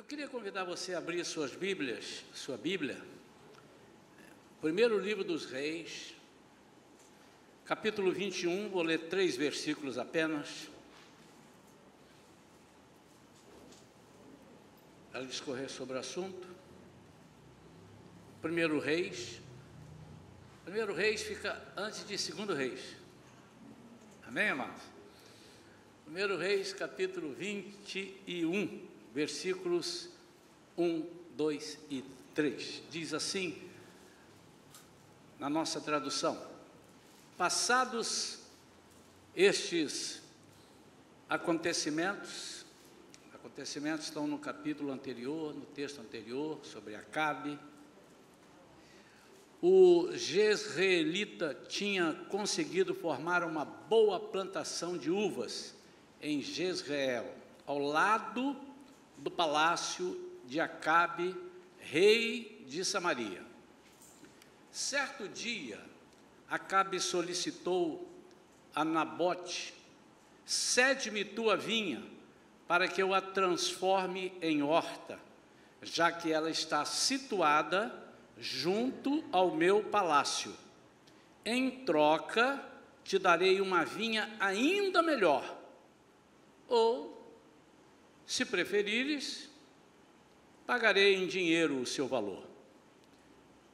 Eu queria convidar você a abrir suas Bíblias, sua Bíblia, primeiro livro dos Reis, capítulo 21, vou ler 3 versículos apenas, para discorrer sobre o assunto. Primeiro Reis fica antes de segundo Reis, amém, amados? Primeiro Reis, capítulo 21, versículos 1, 2 e 3, diz assim, na nossa tradução: passados estes acontecimentos estão no capítulo anterior, no texto anterior, sobre Acabe. O jezreelita tinha conseguido formar uma boa plantação de uvas em Jezreel, ao lado do palácio de Acabe, rei de Samaria. Certo dia, Acabe solicitou a Nabote: cede-me tua vinha, para que eu a transforme em horta, já que ela está situada junto ao meu palácio. Em troca, te darei uma vinha ainda melhor, ou, se preferires, pagarei em dinheiro o seu valor.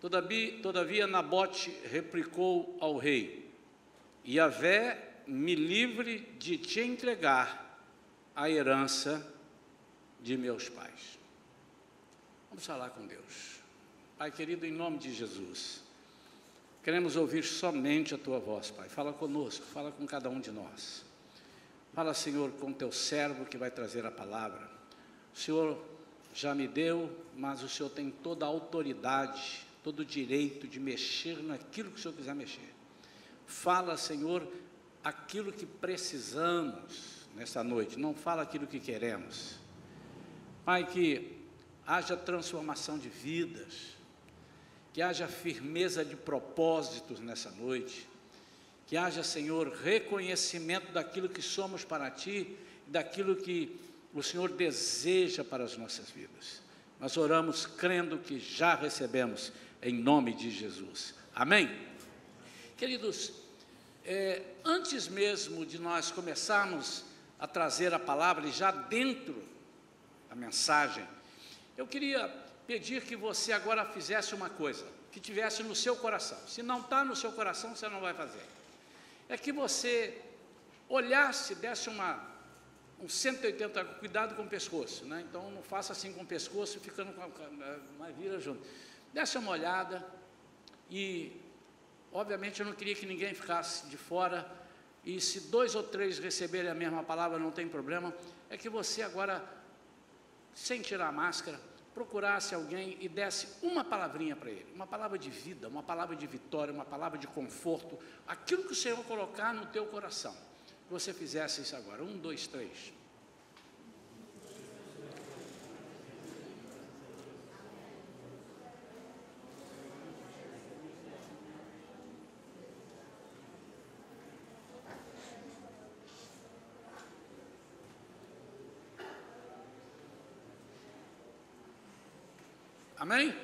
Todavia Nabote replicou ao rei: Yahvé me livre de te entregar a herança de meus pais. Vamos falar com Deus. Pai querido, em nome de Jesus, queremos ouvir somente a tua voz, Pai. Fala conosco, fala com cada um de nós. Fala, Senhor, com teu servo que vai trazer a palavra. O Senhor já me deu, mas o Senhor tem toda a autoridade, todo o direito de mexer naquilo que o Senhor quiser mexer. Fala, Senhor, aquilo que precisamos nessa noite, não fala aquilo que queremos. Pai, que haja transformação de vidas, que haja firmeza de propósitos nessa noite, que haja, Senhor, reconhecimento daquilo que somos para Ti, daquilo que o Senhor deseja para as nossas vidas. Nós oramos crendo que já recebemos, em nome de Jesus. Amém? Queridos, antes mesmo de nós começarmos a trazer a palavra, e já dentro da mensagem, eu queria pedir que você agora fizesse uma coisa, que tivesse no seu coração. Se não está no seu coração, você não vai fazer. É que você olhasse, desse um 180, cuidado com o pescoço, né? Então não faça assim com o pescoço, ficando mas vira junto. Desse uma olhada e, obviamente, eu não queria que ninguém ficasse de fora, e se 2 ou 3 receberem a mesma palavra, não tem problema. É que você agora, sem tirar a máscara, procurasse alguém e desse uma palavrinha para ele, uma palavra de vida, uma palavra de vitória, uma palavra de conforto, aquilo que o Senhor colocar no teu coração. Que você fizesse isso agora. 1, 2, 3. Amém?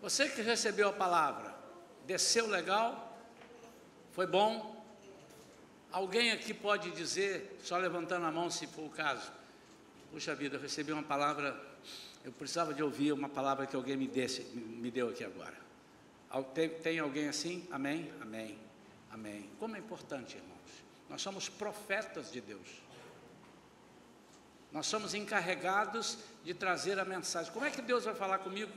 Você que recebeu a palavra, desceu legal? Foi bom? Alguém aqui pode dizer, só levantando a mão se for o caso: puxa vida, eu recebi uma palavra, eu precisava de ouvir uma palavra que alguém me deu aqui agora. Tem alguém assim? Amém? Amém. Amém. Como é importante, irmãos. Nós somos profetas de Deus. Nós somos encarregados de trazer a mensagem. Como é que Deus vai falar comigo?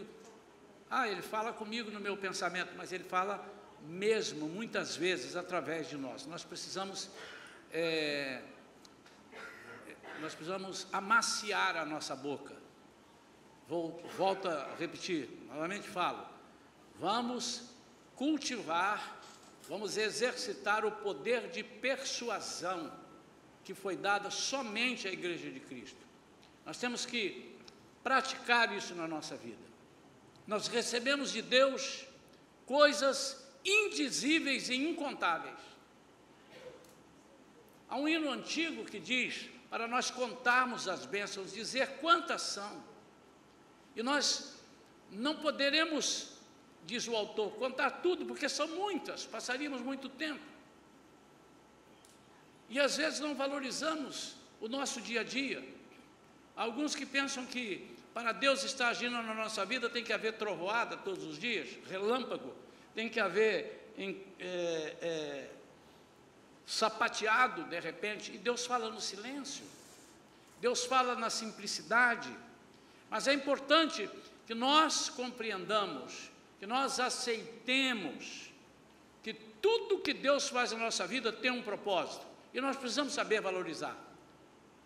Ele fala comigo no meu pensamento, mas Ele fala mesmo, muitas vezes, através de nós. Nós precisamos amaciar a nossa boca. Volto a repetir, novamente falo. Vamos cultivar, vamos exercitar o poder de persuasão que foi dada somente à Igreja de Cristo. Nós temos que praticar isso na nossa vida. Nós recebemos de Deus coisas indizíveis e incontáveis. Há um hino antigo que diz: para nós contarmos as bênçãos, dizer quantas são. E nós não poderemos, diz o autor, contar tudo, porque são muitas, passaríamos muito tempo. E às vezes não valorizamos o nosso dia a dia. Há alguns que pensam que para Deus estar agindo na nossa vida tem que haver trovoada todos os dias, relâmpago, tem que haver sapateado de repente, e Deus fala no silêncio, Deus fala na simplicidade. Mas é importante que nós compreendamos, que nós aceitemos que tudo que Deus faz na nossa vida tem um propósito, e nós precisamos saber valorizar.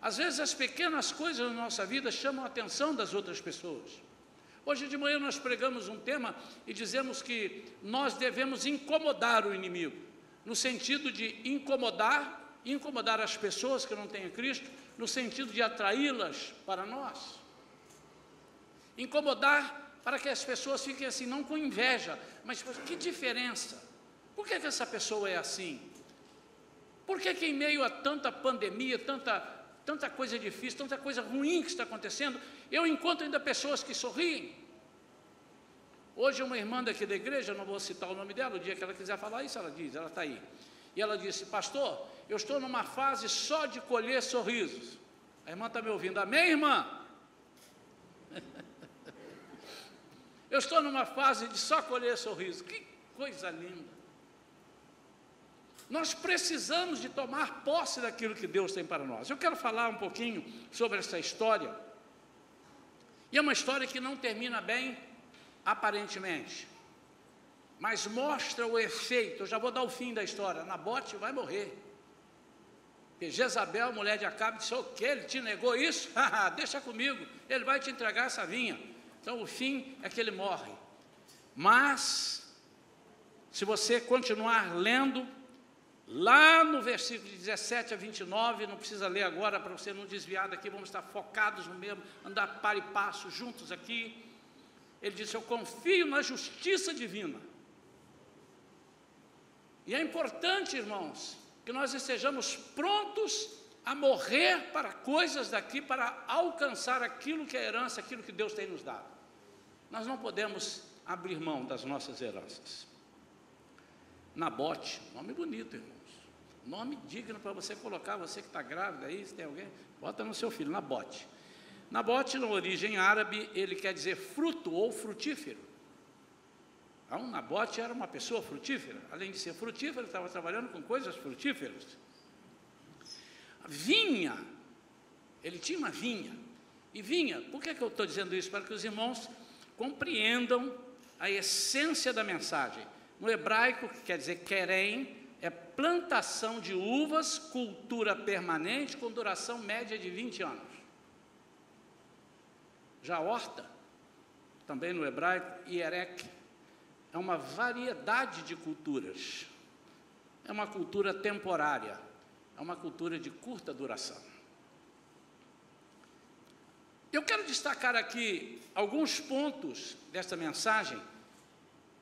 Às vezes as pequenas coisas na nossa vida chamam a atenção das outras pessoas. Hoje de manhã nós pregamos um tema e dizemos que nós devemos incomodar o inimigo, no sentido de incomodar as pessoas que não têm a Cristo, no sentido de atraí-las para nós. Incomodar para que as pessoas fiquem assim, não com inveja, mas que diferença? Por que essa pessoa é assim? Por que em meio a tanta pandemia, tanta coisa difícil, tanta coisa ruim que está acontecendo, eu encontro ainda pessoas que sorriem? Hoje uma irmã daqui da igreja, não vou citar o nome dela, o dia que ela quiser falar isso, ela diz, ela está aí. E ela disse: pastor, eu estou numa fase só de colher sorrisos. A irmã está me ouvindo, amém, irmã? Eu estou numa fase de só colher sorrisos. Que coisa linda! Nós precisamos de tomar posse daquilo que Deus tem para nós. Eu quero falar um pouquinho sobre essa história. E é uma história que não termina bem, aparentemente, mas mostra o efeito. Eu já vou dar o fim da história. Nabote vai morrer. E Jezabel, mulher de Acabe, disse: o quê? Ele te negou isso? Deixa comigo, ele vai te entregar essa vinha. Então o fim é que ele morre. Mas, se você continuar lendo, lá no versículo 17 a 29, não precisa ler agora para você não desviar daqui, vamos estar focados no mesmo, andar par e passo juntos aqui. Ele disse: eu confio na justiça divina. E é importante, irmãos, que nós estejamos prontos a morrer para coisas daqui, para alcançar aquilo que é herança, aquilo que Deus tem nos dado. Nós não podemos abrir mão das nossas heranças. Nabote, nome bonito, irmãos, nome digno para você colocar, você que está grávida aí, se tem alguém, bota no seu filho, Nabote. Nabote, na origem árabe, ele quer dizer fruto ou frutífero. Então, Nabote era uma pessoa frutífera, além de ser frutífero, ele estava trabalhando com coisas frutíferas. Vinha, ele tinha uma vinha, e vinha, por que eu estou dizendo isso? Para que os irmãos compreendam a essência da mensagem. No hebraico, que quer dizer querem, é plantação de uvas, cultura permanente, com duração média de 20 anos. Já horta, também no hebraico, hierek, é uma variedade de culturas. É uma cultura temporária, é uma cultura de curta duração. Eu quero destacar aqui alguns pontos desta mensagem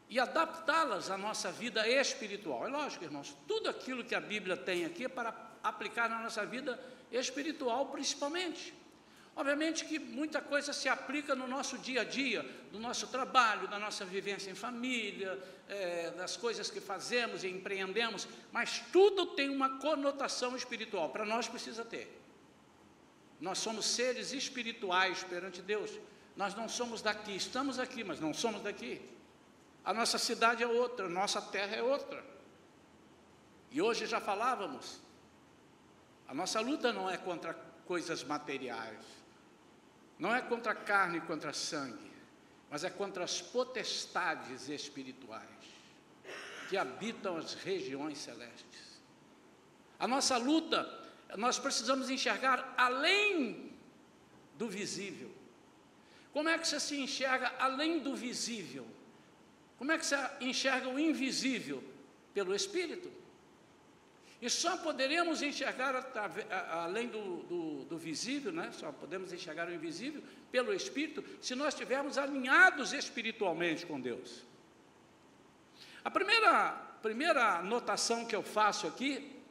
e adaptá-las à nossa vida espiritual. É lógico, irmãos, tudo aquilo que a Bíblia tem aqui é para aplicar na nossa vida espiritual, principalmente. Obviamente que muita coisa se aplica no nosso dia a dia, no nosso trabalho, na nossa vivência em família, das coisas que fazemos e empreendemos, mas tudo tem uma conotação espiritual, para nós precisa ter. Nós somos seres espirituais perante Deus, nós não somos daqui, estamos aqui, mas não somos daqui. A nossa cidade é outra, a nossa terra é outra. E hoje já falávamos, a nossa luta não é contra coisas materiais, não é contra carne e contra sangue, mas é contra as potestades espirituais que habitam as regiões celestes. A nossa luta, nós precisamos enxergar além do visível. Como é que você se enxerga além do visível? Como é que você enxerga o invisível? Pelo Espírito. E só poderemos enxergar além do visível, né? Só podemos enxergar o invisível pelo Espírito, se nós estivermos alinhados espiritualmente com Deus. A primeira anotação que eu faço aqui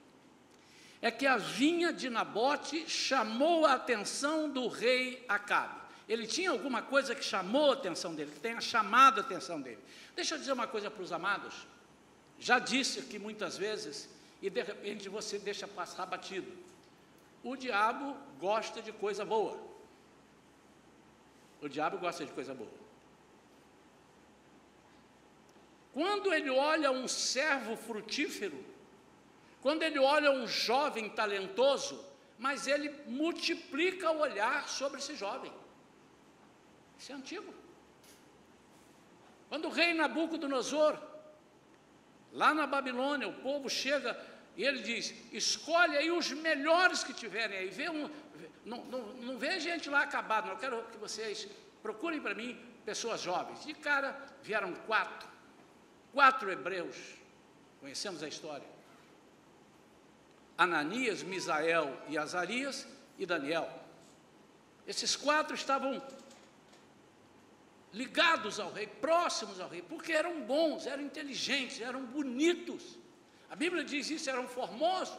é que a vinha de Nabote chamou a atenção do rei Acabe. Ele tinha alguma coisa que chamou a atenção dele, que tenha chamado a atenção dele. Deixa eu dizer uma coisa para os amados. Já disse aqui muitas vezes, e de repente você deixa passar batido. O diabo gosta de coisa boa. O diabo gosta de coisa boa. Quando ele olha um servo frutífero, quando ele olha um jovem talentoso, mas ele multiplica o olhar sobre esse jovem. Isso é antigo. Quando o rei Nabucodonosor, lá na Babilônia, o povo chega e ele diz, escolhe aí os melhores que tiverem aí, não vê gente lá acabada, eu quero que vocês procurem para mim pessoas jovens. De cara vieram quatro hebreus, conhecemos a história, Ananias, Misael e Azarias e Daniel. Esses 4 estavam ligados ao rei, próximos ao rei, porque eram bons, eram inteligentes, eram bonitos. A Bíblia diz isso, eram formosos,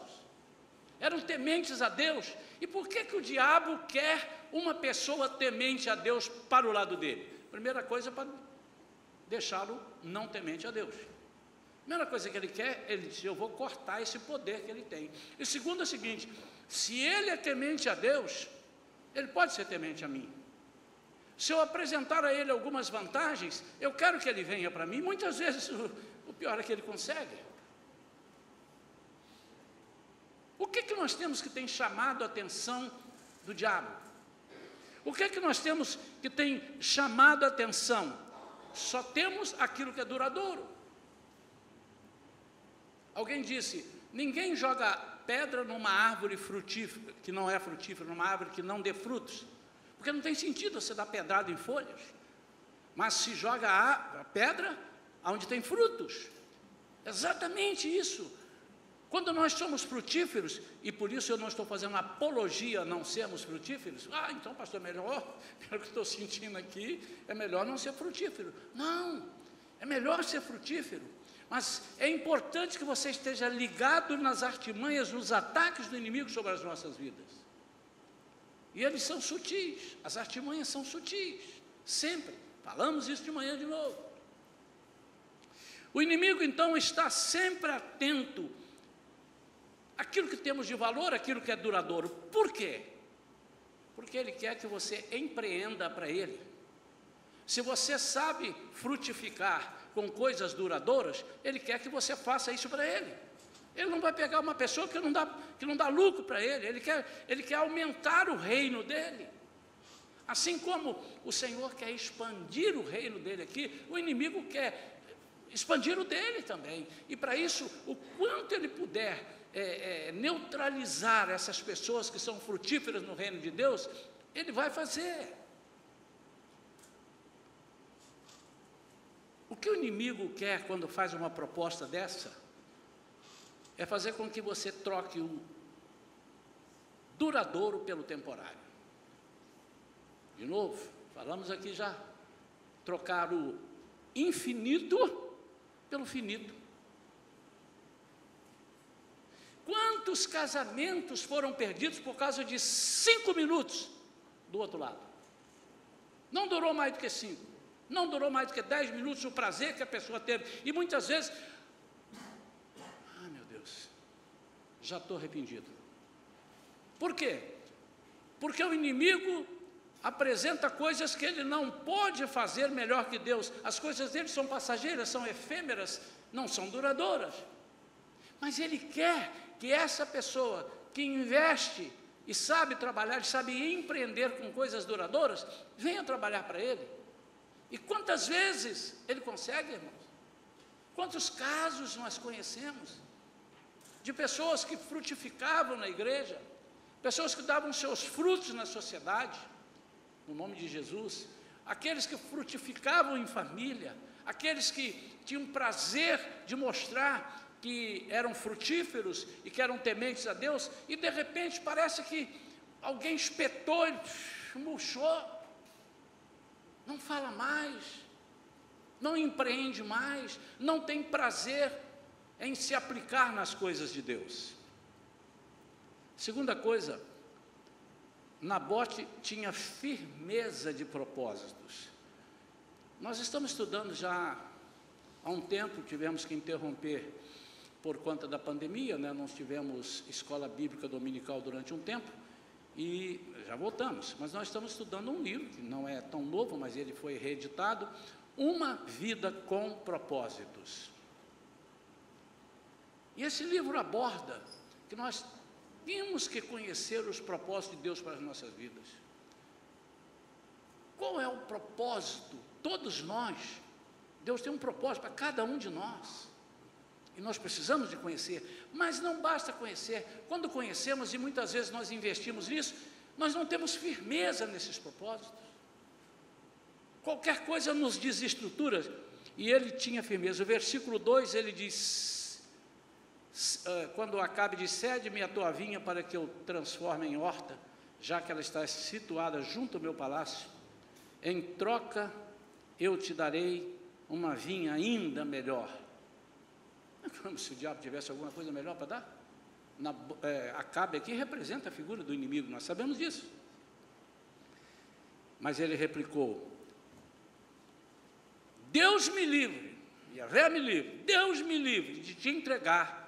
eram tementes a Deus. E por que o diabo quer uma pessoa temente a Deus para o lado dele? Primeira coisa, para deixá-lo não temente a Deus. Primeira coisa que ele quer, ele diz, eu vou cortar esse poder que ele tem. E segundo é o seguinte, se ele é temente a Deus, ele pode ser temente a mim. Se eu apresentar a ele algumas vantagens, eu quero que ele venha para mim. Muitas vezes o pior é que ele consegue. O que nós temos que tem chamado a atenção do diabo? O que nós temos que tem chamado a atenção? Só temos aquilo que é duradouro. Alguém disse, ninguém joga pedra numa árvore frutífera, que não é frutífera, numa árvore que não dê frutos. Porque não tem sentido você dar pedrada em folhas, mas se joga a pedra onde tem frutos. Exatamente isso. Quando nós somos frutíferos, e por isso eu não estou fazendo apologia a não sermos frutíferos, então pastor, pelo que estou sentindo aqui, é melhor não ser frutífero. Não, é melhor ser frutífero, mas é importante que você esteja ligado nas artimanhas, nos ataques do inimigo sobre as nossas vidas. E eles são sutis, as artimanhas são sutis, sempre. Falamos isso de manhã de novo. O inimigo, então, está sempre atento àquilo que temos de valor, àquilo que é duradouro. Por quê? Porque ele quer que você empreenda para ele. Se você sabe frutificar com coisas duradouras, ele quer que você faça isso para ele. Ele não vai pegar uma pessoa que não dá lucro para ele, ele quer aumentar o reino dele. Assim como o Senhor quer expandir o reino dele aqui, o inimigo quer expandir o dele também. E para isso, o quanto ele puder neutralizar essas pessoas que são frutíferas no reino de Deus, ele vai fazer. O que o inimigo quer quando faz uma proposta dessa? É fazer com que você troque o duradouro pelo temporário. De novo, falamos aqui já, trocar o infinito pelo finito. Quantos casamentos foram perdidos por causa de 5 minutos do outro lado? Não durou mais do que 5, não durou mais do que 10 minutos o prazer que a pessoa teve, e muitas vezes, já estou arrependido. Por quê? Porque o inimigo apresenta coisas que ele não pode fazer melhor que Deus. As coisas dele são passageiras, são efêmeras, não são duradouras. Mas ele quer que essa pessoa que investe e sabe trabalhar, sabe empreender com coisas duradouras, venha trabalhar para ele. E quantas vezes ele consegue, irmãos? Quantos casos nós conhecemos de pessoas que frutificavam na igreja, pessoas que davam seus frutos na sociedade, no nome de Jesus, aqueles que frutificavam em família, aqueles que tinham prazer de mostrar que eram frutíferos e que eram tementes a Deus, e de repente parece que alguém espetou, murchou, não fala mais, não empreende mais, não tem prazer em se aplicar nas coisas de Deus. Segunda coisa, Nabote tinha firmeza de propósitos. Nós estamos estudando já há um tempo, tivemos que interromper por conta da pandemia, né? Nós tivemos escola bíblica dominical durante um tempo e já voltamos, mas nós estamos estudando um livro, que não é tão novo, mas ele foi reeditado, Uma Vida com Propósitos. E esse livro aborda que nós temos que conhecer os propósitos de Deus para as nossas vidas. Qual é o propósito? Todos nós, Deus tem um propósito para cada um de nós. E nós precisamos de conhecer, mas não basta conhecer. Quando conhecemos, e muitas vezes nós investimos nisso, nós não temos firmeza nesses propósitos. Qualquer coisa nos desestrutura, e ele tinha firmeza. O versículo 2, ele diz, quando Acabe diz, cede-me a tua vinha para que eu transforme em horta, já que ela está situada junto ao meu palácio, em troca eu te darei uma vinha ainda melhor. Como se o diabo tivesse alguma coisa melhor para dar? Acabe aqui representa a figura do inimigo, nós sabemos disso. Mas ele replicou, Deus me livre, Yahvé me livre, Deus me livre de te entregar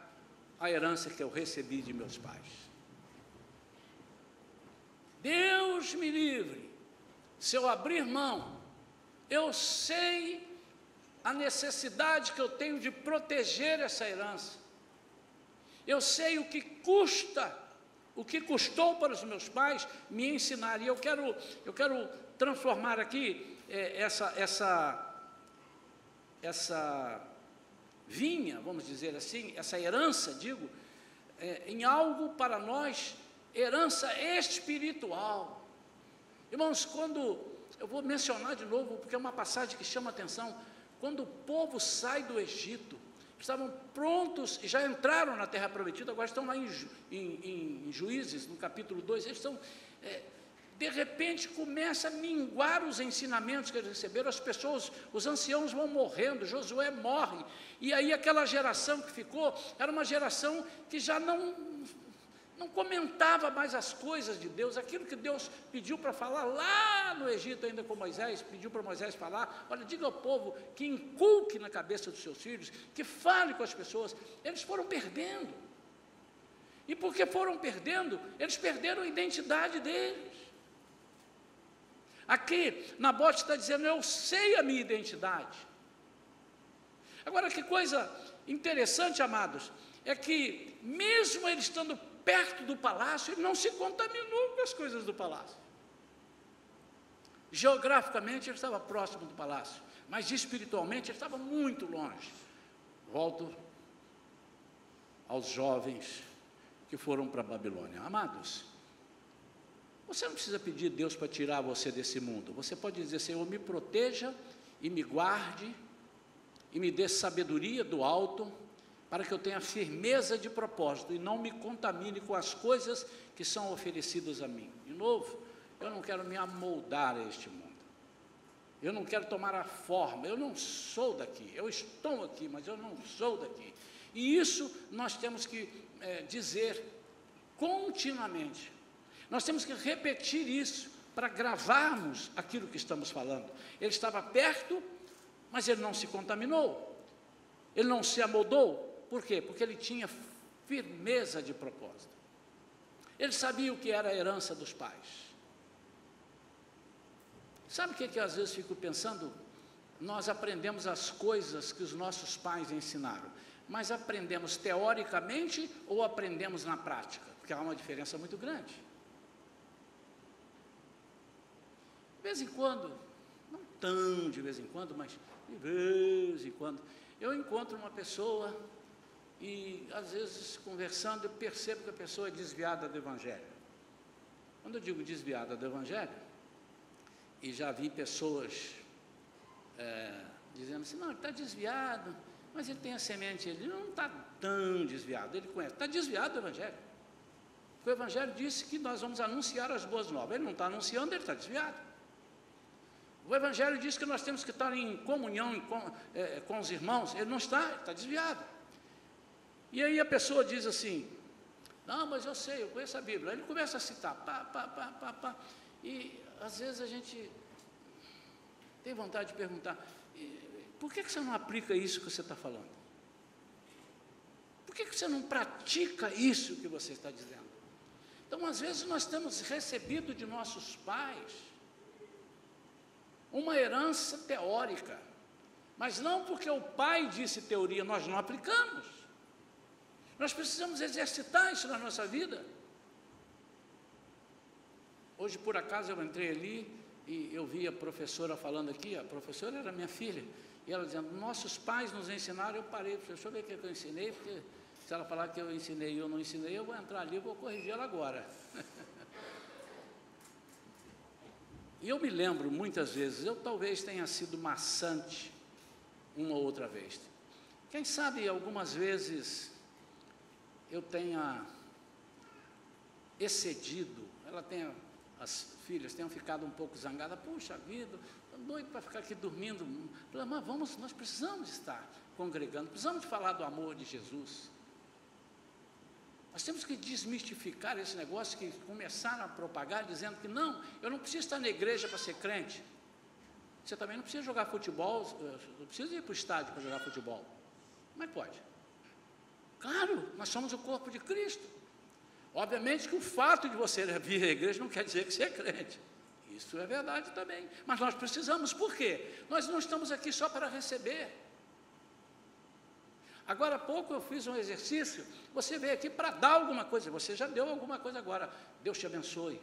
a herança que eu recebi de meus pais. Deus me livre, se eu abrir mão, eu sei a necessidade que eu tenho de proteger essa herança. Eu sei o que custa, o que custou para os meus pais me ensinar. E eu quero transformar aqui essa vinha, vamos dizer assim, essa herança, em algo para nós, herança espiritual. Irmãos, eu vou mencionar de novo, porque é uma passagem que chama atenção. Quando o povo sai do Egito, estavam prontos, já entraram na terra prometida, agora estão lá em Juízes, no capítulo 2, eles estão, de repente começa a minguar os ensinamentos que eles receberam, as pessoas, os anciãos vão morrendo, Josué morre, e aí aquela geração que ficou, era uma geração que já não comentava mais as coisas de Deus, aquilo que Deus pediu para falar lá no Egito, ainda com Moisés, pediu para Moisés falar, olha, diga ao povo que inculque na cabeça dos seus filhos, que fale com as pessoas. Eles foram perdendo, e porque foram perdendo, eles perderam a identidade deles. Aqui, Nabote está dizendo, eu sei a minha identidade. Agora, que coisa interessante, amados, é que mesmo ele estando perto do palácio, ele não se contaminou com as coisas do palácio. Geograficamente ele estava próximo do palácio, mas espiritualmente ele estava muito longe. Volto aos jovens que foram para a Babilônia. Amados, você não precisa pedir a Deus para tirar você desse mundo. Você pode dizer, Senhor, me proteja e me guarde e me dê sabedoria do alto, para que eu tenha firmeza de propósito e não me contamine com as coisas que são oferecidas a mim. De novo, eu não quero me amoldar a este mundo. Eu não quero tomar a forma, eu não sou daqui, eu estou aqui, mas eu não sou daqui. E isso nós temos que dizer continuamente. Nós temos que repetir isso para gravarmos aquilo que estamos falando. Ele estava perto, mas ele não se contaminou. Ele não se amoldou. Por quê? Porque ele tinha firmeza de propósito. Ele sabia o que era a herança dos pais. Sabe o que às vezes fico pensando? Nós aprendemos as coisas que os nossos pais ensinaram, mas aprendemos teoricamente ou aprendemos na prática? Porque há uma diferença muito grande. De vez em quando, não tão de vez em quando, mas de vez em quando, eu encontro uma pessoa e, às vezes, conversando, eu percebo que a pessoa é desviada do Evangelho. Quando eu digo desviada do Evangelho, e já vi pessoas dizendo assim, não, ele está desviado, mas ele tem a semente, ele não está tão desviado, ele conhece, está desviado do Evangelho. Porque o Evangelho disse que nós vamos anunciar as boas novas, ele não está anunciando, ele está desviado. O Evangelho diz que nós temos que estar em comunhão com os irmãos, ele não está, ele está desviado. E aí a pessoa diz assim, Não, mas eu sei, eu conheço a Bíblia. Aí ele começa a citar, pá. E às vezes a gente tem vontade de perguntar, por que você não aplica isso que você está falando? Por que você não pratica isso que você está dizendo? Então, às vezes, nós temos recebido de nossos pais uma herança teórica, mas não porque o pai disse teoria, nós não aplicamos. Nós precisamos exercitar isso na nossa vida. Hoje, por acaso, eu entrei ali e eu vi a professora falando aqui, a professora era minha filha, e ela dizendo, nossos pais nos ensinaram, eu parei, deixa eu ver o que eu ensinei, porque se ela falar que eu ensinei e eu não ensinei, eu vou entrar ali e vou corrigir ela agora. E eu me lembro, muitas vezes, eu talvez tenha sido maçante uma ou outra vez. Quem sabe, algumas vezes, eu tenha excedido, as filhas tenham ficado um pouco zangadas, puxa vida, estou doido para ficar aqui dormindo, mas nós precisamos estar congregando, precisamos falar do amor de Jesus. Nós temos que desmistificar esse negócio que começaram a propagar, dizendo que não, eu não preciso estar na igreja para ser crente. Você também não precisa jogar futebol, não precisa ir para o estádio para jogar futebol. Mas pode. Claro, nós somos o corpo de Cristo. Obviamente que o fato de você vir à igreja não quer dizer que você é crente. Isso é verdade também. Mas nós precisamos, por quê? Nós não estamos aqui só para receber. Agora há pouco eu fiz um exercício, você veio aqui para dar alguma coisa, você já deu alguma coisa agora, Deus te abençoe.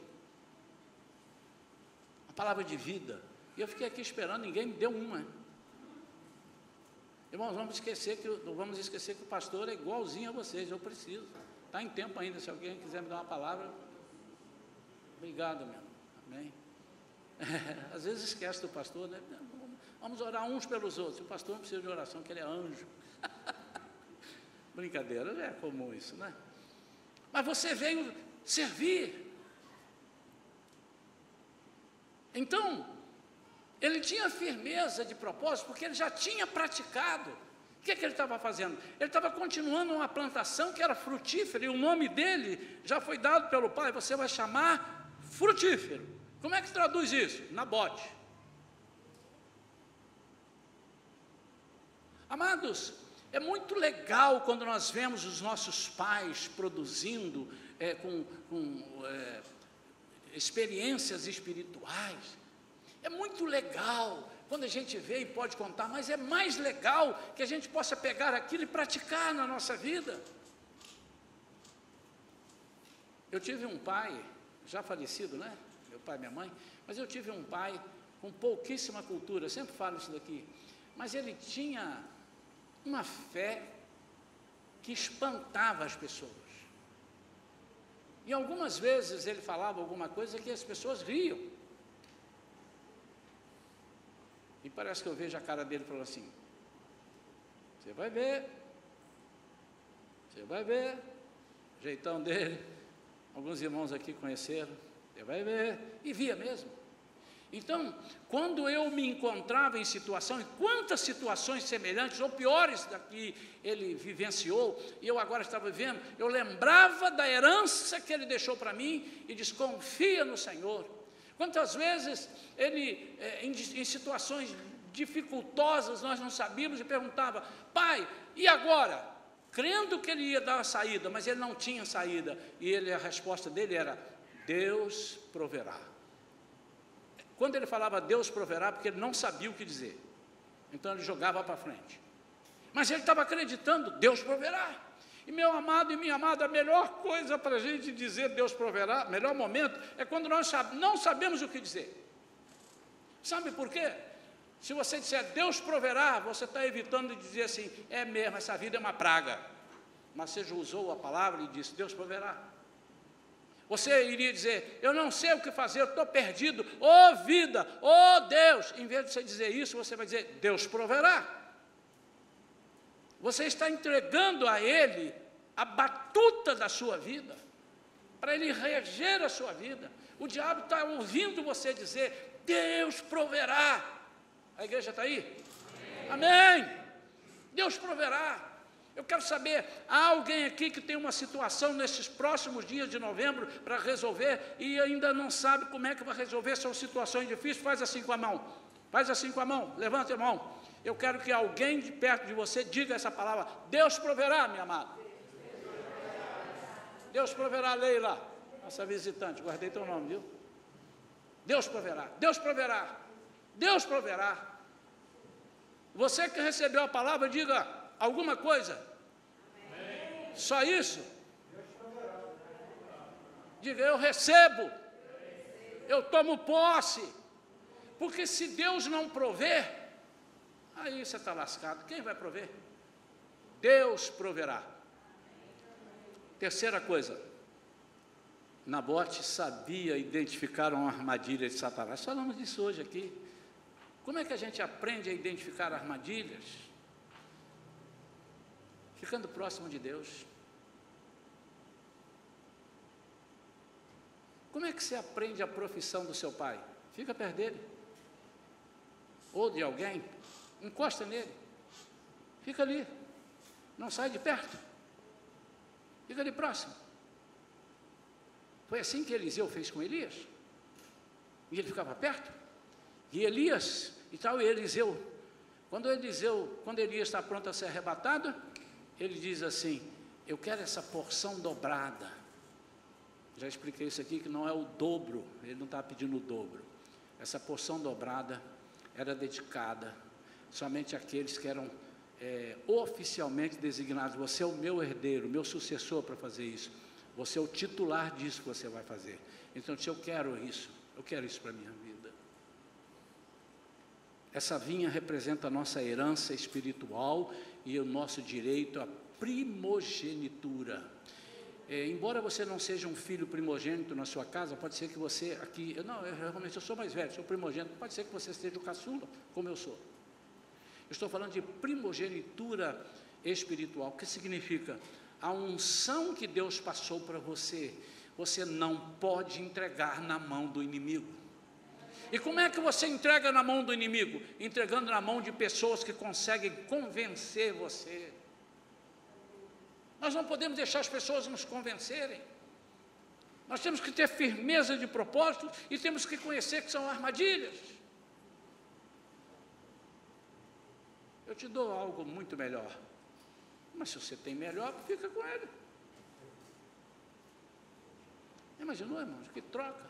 A palavra de vida, e eu fiquei aqui esperando, ninguém me deu uma. Irmãos, vamos esquecer que o pastor é igualzinho a vocês, eu preciso. Está em tempo ainda, se alguém quiser me dar uma palavra, obrigado, meu. Amém. Às vezes esquece do pastor, né? Vamos orar uns pelos outros, o pastor não precisa de oração, que ele é anjo. Brincadeira, é comum isso, né? Mas você veio servir. Então, ele tinha firmeza de propósito, porque ele já tinha praticado. O que ele estava fazendo? Ele estava continuando uma plantação que era frutífera, e o nome dele já foi dado pelo Pai, você vai chamar frutífero. Como é que traduz isso? Nabote. Amados, é muito legal quando nós vemos os nossos pais produzindo experiências espirituais. É muito legal quando a gente vê e pode contar, mas é mais legal que a gente possa pegar aquilo e praticar na nossa vida. Eu tive um pai, já falecido, né? Meu pai e minha mãe, mas eu tive um pai com pouquíssima cultura, eu sempre falo isso daqui, mas ele tinha uma fé que espantava as pessoas. E algumas vezes ele falava alguma coisa que as pessoas riam. E parece que eu vejo a cara dele falando assim, você vai ver, o jeitão dele, alguns irmãos aqui conheceram, você vai ver, e via mesmo. Então, quando eu me encontrava em situação, e quantas situações semelhantes ou piores da que ele vivenciou, e eu agora estava vivendo, eu lembrava da herança que ele deixou para mim e disse, confia no Senhor. Quantas vezes ele, em situações dificultosas, nós não sabíamos e perguntava, pai, e agora? Crendo que ele ia dar uma saída, mas ele não tinha saída, e a resposta dele era, Deus proverá. Quando ele falava Deus proverá, porque ele não sabia o que dizer, então ele jogava para frente, mas ele estava acreditando, Deus proverá. E meu amado e minha amada, a melhor coisa para a gente dizer Deus proverá, melhor momento, é quando nós não sabemos o que dizer. Sabe por quê? Se você disser Deus proverá, você está evitando de dizer assim, é mesmo, essa vida é uma praga. Mas você já usou a palavra e disse, Deus proverá. Você iria dizer, eu não sei o que fazer, eu estou perdido, ô vida, ô Deus. Em vez de você dizer isso, você vai dizer, Deus proverá. Você está entregando a Ele a batuta da sua vida, para Ele reger a sua vida. O diabo está ouvindo você dizer, Deus proverá. A igreja está aí? Amém. Deus proverá. Eu quero saber, há alguém aqui que tem uma situação nesses próximos dias de novembro para resolver e ainda não sabe como é que vai resolver, são situações difíceis? Faz assim com a mão, faz assim com a mão, levanta a mão. Eu quero que alguém de perto de você diga essa palavra: Deus proverá, minha amada. Deus proverá, Leila, nossa visitante, guardei teu nome, viu? Deus proverá, Deus proverá, Deus proverá. Você que recebeu a palavra, diga alguma coisa. Amém. Só isso? Diga: eu recebo, eu tomo posse, porque se Deus não prover, aí você está lascado. Quem vai prover? Deus proverá. Terceira coisa, Nabote sabia identificar uma armadilha de Satanás. Falamos disso hoje aqui. Como é que a gente aprende a identificar armadilhas? Ficando próximo de Deus. Como é que você aprende a profissão do seu pai? Fica perto dele. Ou de alguém, encosta nele. Fica ali. Não sai de perto. Fica ali próximo. Foi assim que Eliseu fez com Elias. E ele ficava perto. E Elias, e tal, Eliseu, quando Elias está pronto a ser arrebatado, ele diz assim: eu quero essa porção dobrada. Já expliquei isso aqui, que não é o dobro, ele não está pedindo o dobro. Essa porção dobrada era dedicada somente àqueles que eram oficialmente designados. Você é o meu herdeiro, meu sucessor para fazer isso. Você é o titular disso que você vai fazer. Então, se eu quero isso para a minha vida. Essa vinha representa a nossa herança espiritual e o nosso direito à primogenitura. Embora você não seja um filho primogênito na sua casa, pode ser que você aqui... eu sou mais velho, sou primogênito. Pode ser que você seja o caçula, como eu sou. Eu estou falando de primogenitura espiritual. O que significa? A unção que Deus passou para você, você não pode entregar na mão do inimigo. E como é que você entrega na mão do inimigo? Entregando na mão de pessoas que conseguem convencer você. Nós não podemos deixar as pessoas nos convencerem. Nós temos que ter firmeza de propósito e temos que conhecer que são armadilhas. Eu te dou algo muito melhor. Mas se você tem melhor, fica com ele. Imaginou, irmãos, que troca.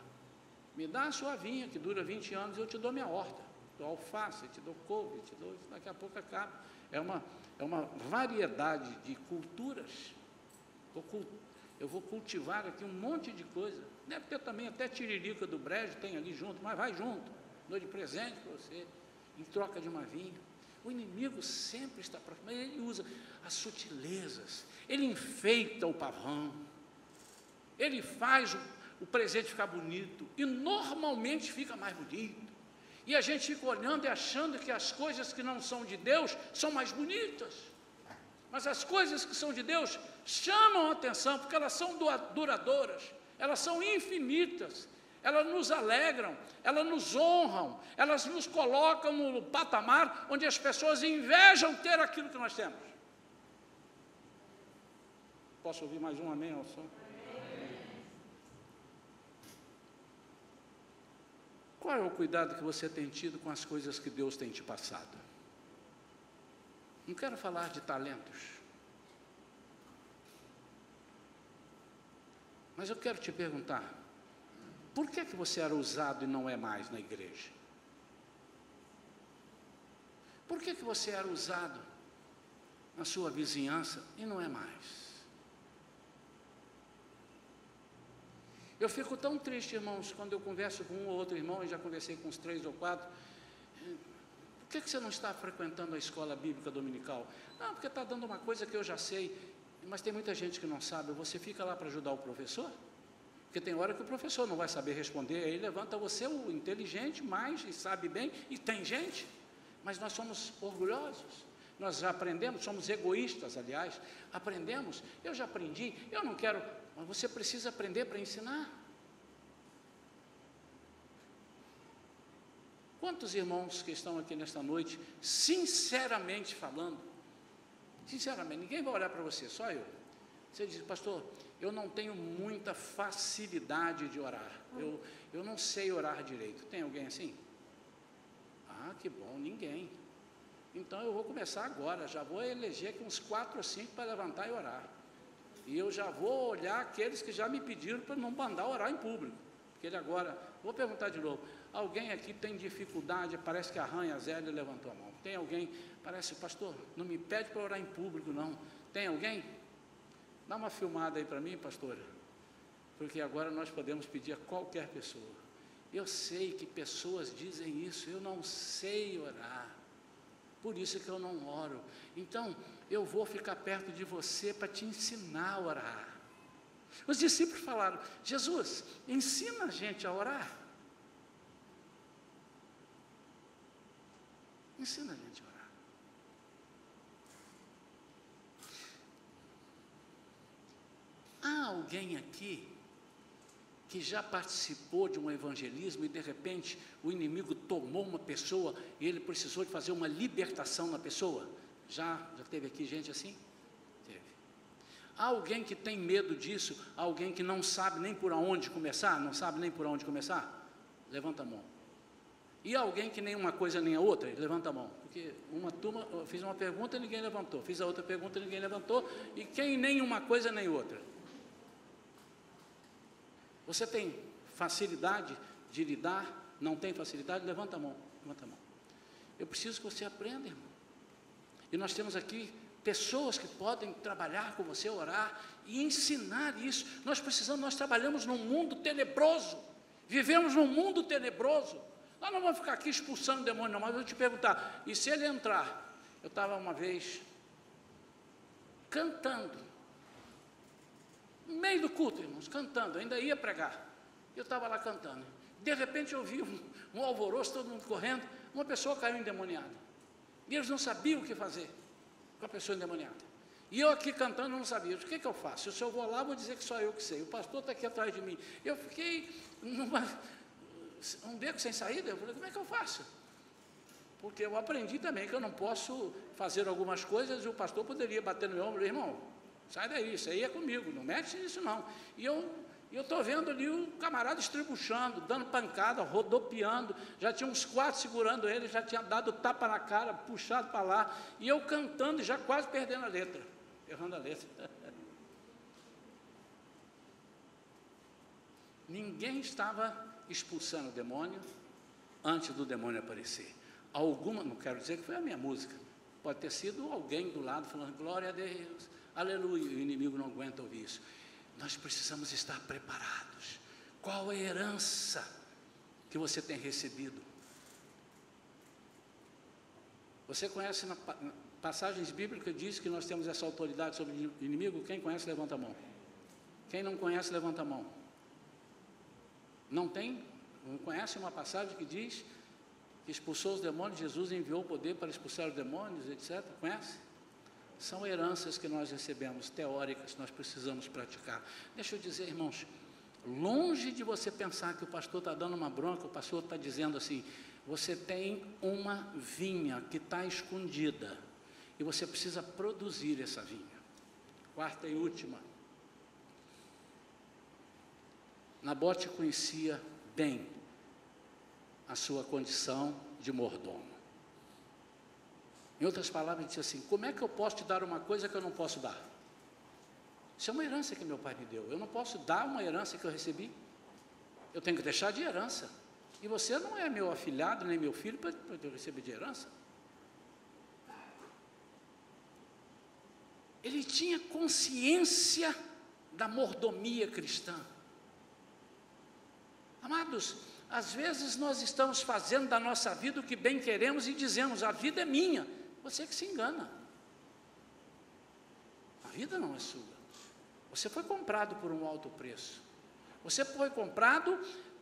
Me dá a sua vinha, que dura 20 anos, eu te dou minha horta. Te dou alface, te dou couve, te dou... Daqui a pouco acaba. É uma variedade de culturas. Eu vou cultivar aqui um monte de coisa. Deve ter também até tiririca do brejo, tem ali junto, mas vai junto. Dou de presente para você, em troca de uma vinha. O inimigo sempre está próximo, mas ele usa as sutilezas, ele enfeita o pavão, ele faz o presente ficar bonito, e normalmente fica mais bonito, e a gente fica olhando e achando que as coisas que não são de Deus são mais bonitas, mas as coisas que são de Deus chamam a atenção, porque elas são duradouras, elas são infinitas, elas nos alegram, elas nos honram, elas nos colocam no patamar onde as pessoas invejam ter aquilo que nós temos. Posso ouvir mais um amém ao som? Qual é o cuidado que você tem tido com as coisas que Deus tem te passado? Não quero falar de talentos, mas eu quero te perguntar: por que você era usado e não é mais na igreja? Por que você era usado na sua vizinhança e não é mais? Eu fico tão triste, irmãos, quando eu converso com um ou outro irmão, e já conversei com uns 3 ou 4, por que você não está frequentando a escola bíblica dominical? Não, porque está dando uma coisa que eu já sei, mas tem muita gente que não sabe. Você fica lá para ajudar o professor? Porque tem hora que o professor não vai saber responder, aí levanta você, o inteligente, mais, e sabe bem, e tem gente, mas nós somos orgulhosos, nós já aprendemos, somos egoístas, aliás, aprendemos, eu já aprendi, eu não quero, mas você precisa aprender para ensinar. Quantos irmãos que estão aqui nesta noite, sinceramente falando, Sinceramente, ninguém vai olhar para você, só eu. Você diz, pastor, eu não tenho muita facilidade de orar, eu não sei orar direito. Tem alguém assim? Ah, que bom, ninguém. Então eu vou começar agora, já vou eleger aqui uns 4 ou 5 para levantar e orar. E eu já vou olhar aqueles que já me pediram para não mandar orar em público. Porque ele agora, vou perguntar de novo, alguém aqui tem dificuldade, parece que arranha a Zélia, levantou a mão. Tem alguém, parece, pastor, não me pede para orar em público não. Tem alguém? Dá uma filmada aí para mim, pastora, porque agora nós podemos pedir a qualquer pessoa. Eu sei que pessoas dizem isso, eu não sei orar, por isso que eu não oro. Então, eu vou ficar perto de você para te ensinar a orar. Os discípulos falaram, Jesus, ensina a gente a orar. Ensina a gente a orar. Há alguém aqui que já participou de um evangelismo e de repente o inimigo tomou uma pessoa e ele precisou de fazer uma libertação na pessoa? Já teve aqui gente assim? Teve. Há alguém que tem medo disso? Alguém que não sabe nem por onde começar? Não sabe nem por onde começar? Levanta a mão. E alguém que nem uma coisa nem a outra? Levanta a mão. Porque uma turma, eu fiz uma pergunta e ninguém levantou. Fiz a outra pergunta e ninguém levantou. E quem nem uma coisa nem outra? Você tem facilidade de lidar? Não tem facilidade? Levanta a mão, levanta a mão. Eu preciso que você aprenda, irmão. E nós temos aqui pessoas que podem trabalhar com você, orar e ensinar isso. Nós trabalhamos num mundo tenebroso, vivemos num mundo tenebroso. Nós não vamos ficar aqui expulsando o demônio, não, mas eu vou te perguntar, e se ele entrar? Eu estava uma vez cantando, no meio do culto, irmãos, cantando, ainda ia pregar. Eu estava lá cantando. De repente eu vi um alvoroço, todo mundo correndo, uma pessoa caiu endemoniada. E eles não sabiam o que fazer com a pessoa endemoniada. E eu aqui cantando não sabia. Eu disse, o que eu faço? Se eu vou lá, vou dizer que só eu que sei. O pastor está aqui atrás de mim. Eu fiquei um beco sem saída. Eu falei, como é que eu faço? Porque eu aprendi também que eu não posso fazer algumas coisas e o pastor poderia bater no meu ombro, irmão, sai daí, isso aí é comigo, não mexe nisso não. E eu estou vendo ali o camarada estribuchando, dando pancada, rodopiando, já tinha uns 4 segurando ele, já tinha dado tapa na cara, puxado para lá, e eu cantando, já quase perdendo a letra, errando a letra. Ninguém estava expulsando o demônio antes do demônio aparecer. Alguma, não quero dizer que foi a minha música, pode ter sido alguém do lado falando, glória a Deus, aleluia, e o inimigo não aguenta ouvir isso. Nós precisamos estar preparados. Qual é a herança que você tem recebido? Você conhece na passagens bíblicas diz que nós temos essa autoridade sobre o inimigo? Quem conhece, levanta a mão. Quem não conhece, levanta a mão. Não tem? Não conhece uma passagem que diz que expulsou os demônios, Jesus enviou o poder para expulsar os demônios, etc. Conhece? São heranças que nós recebemos, teóricas, que nós precisamos praticar. Deixa eu dizer, irmãos, longe de você pensar que o pastor está dando uma bronca, o pastor está dizendo assim, você tem uma vinha que está escondida, e você precisa produzir essa vinha. 4ª e última. Nabote conhecia bem a sua condição de mordomo. Em outras palavras, ele disse assim, como é que eu posso te dar uma coisa que eu não posso dar? Isso é uma herança que meu pai me deu, eu não posso dar uma herança que eu recebi, eu tenho que deixar de herança, e você não é meu afilhado, nem meu filho, para eu receber de herança. Ele tinha consciência da mordomia cristã. Amados, às vezes nós estamos fazendo da nossa vida o que bem queremos e dizemos, a vida é minha. Você que se engana. A vida não é sua. Você foi comprado por um alto preço. Você foi comprado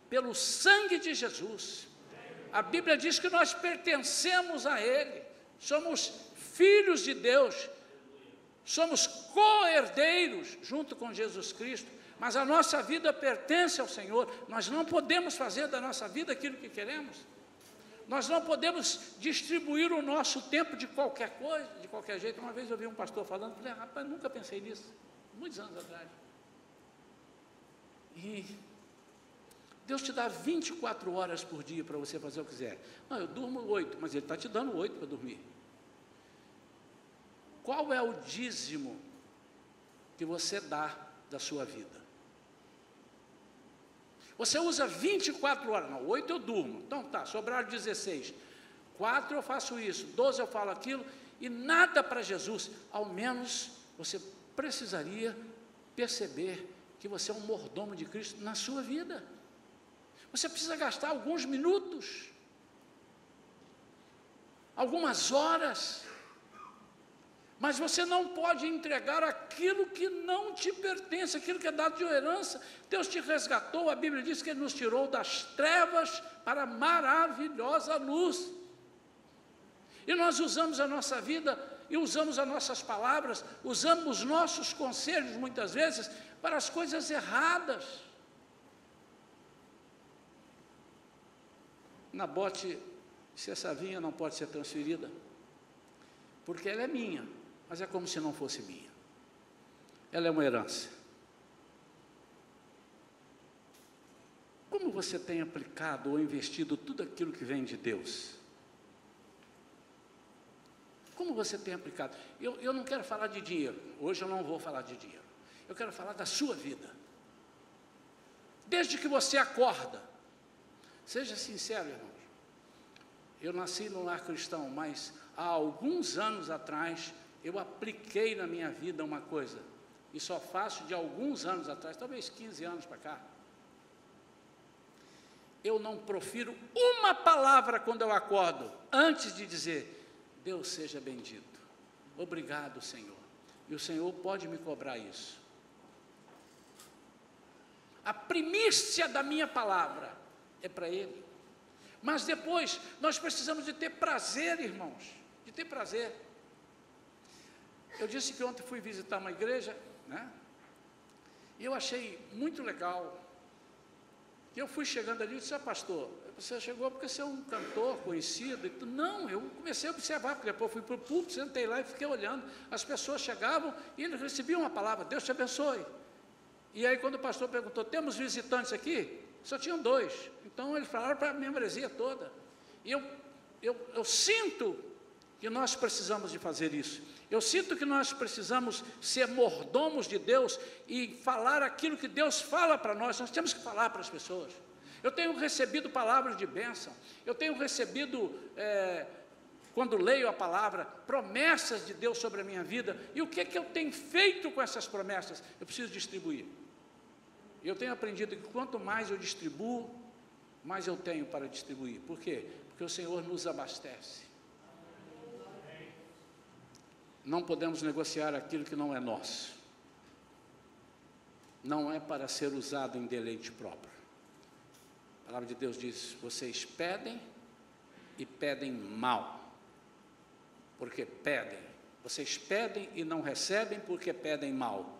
pelo sangue de Jesus. A Bíblia diz que nós pertencemos a Ele. Somos filhos de Deus. Somos co-herdeiros junto com Jesus Cristo. Mas a nossa vida pertence ao Senhor. Nós não podemos fazer da nossa vida aquilo que queremos. Nós não podemos distribuir o nosso tempo de qualquer coisa, de qualquer jeito. Uma vez eu vi um pastor falando, falei, rapaz, nunca pensei nisso, muitos anos atrás. E Deus te dá 24 horas por dia para você fazer o que quiser. Não, eu durmo 8, mas Ele está te dando 8 para dormir. Qual é o dízimo que você dá da sua vida? Você usa 24 horas, não, 8 eu durmo, então tá, sobraram 16, 4 eu faço isso, 12 eu falo aquilo, e nada para Jesus. Ao menos você precisaria perceber que você é um mordomo de Cristo na sua vida. Você precisa gastar alguns minutos, algumas horas, mas você não pode entregar aquilo que não te pertence, aquilo que é dado de herança. Deus te resgatou, a Bíblia diz que Ele nos tirou das trevas para a maravilhosa luz. E nós usamos a nossa vida, e usamos as nossas palavras, usamos os nossos conselhos, muitas vezes, para as coisas erradas. Nabote disse, essa vinha não pode ser transferida, porque ela é minha. Mas é como se não fosse minha. Ela é uma herança. Como você tem aplicado ou investido tudo aquilo que vem de Deus? Como você tem aplicado? Eu não quero falar de dinheiro. Hoje eu não vou falar de dinheiro. Eu quero falar da sua vida. Desde que você acorda. Seja sincero, irmãos. Eu nasci num lar cristão, mas há alguns anos atrás eu apliquei na minha vida uma coisa, e só faço de alguns anos atrás, talvez 15 anos para cá. Eu não profiro uma palavra quando eu acordo, antes de dizer, Deus seja bendito, obrigado Senhor, e o Senhor pode me cobrar isso. A primícia da minha palavra é para Ele, mas depois nós precisamos de ter prazer, irmãos, de ter prazer. Eu disse que ontem fui visitar uma igreja, né? E eu achei muito legal. E eu fui chegando ali e disse, pastor, você chegou porque você é um cantor conhecido? Não, eu comecei a observar, porque depois fui para o púlpito, sentei lá e fiquei olhando. As pessoas chegavam e eles recebiam uma palavra, Deus te abençoe. E aí quando o pastor perguntou, temos visitantes aqui? Só tinham 2. Então eles falaram para a membresia toda. E eu sinto que nós precisamos de fazer isso. Eu sinto que nós precisamos ser mordomos de Deus e falar aquilo que Deus fala para nós. Nós temos que falar para as pessoas. Eu tenho recebido palavras de bênção. Eu tenho recebido, quando leio a palavra, promessas de Deus sobre a minha vida. E o que é que eu tenho feito com essas promessas? Eu preciso distribuir. E eu tenho aprendido que quanto mais eu distribuo, mais eu tenho para distribuir. Por quê? Porque o Senhor nos abastece. Não podemos negociar aquilo que não é nosso. Não é para ser usado em deleite próprio. A palavra de Deus diz, vocês pedem e pedem mal. Porque pedem. Vocês pedem e não recebem porque pedem mal.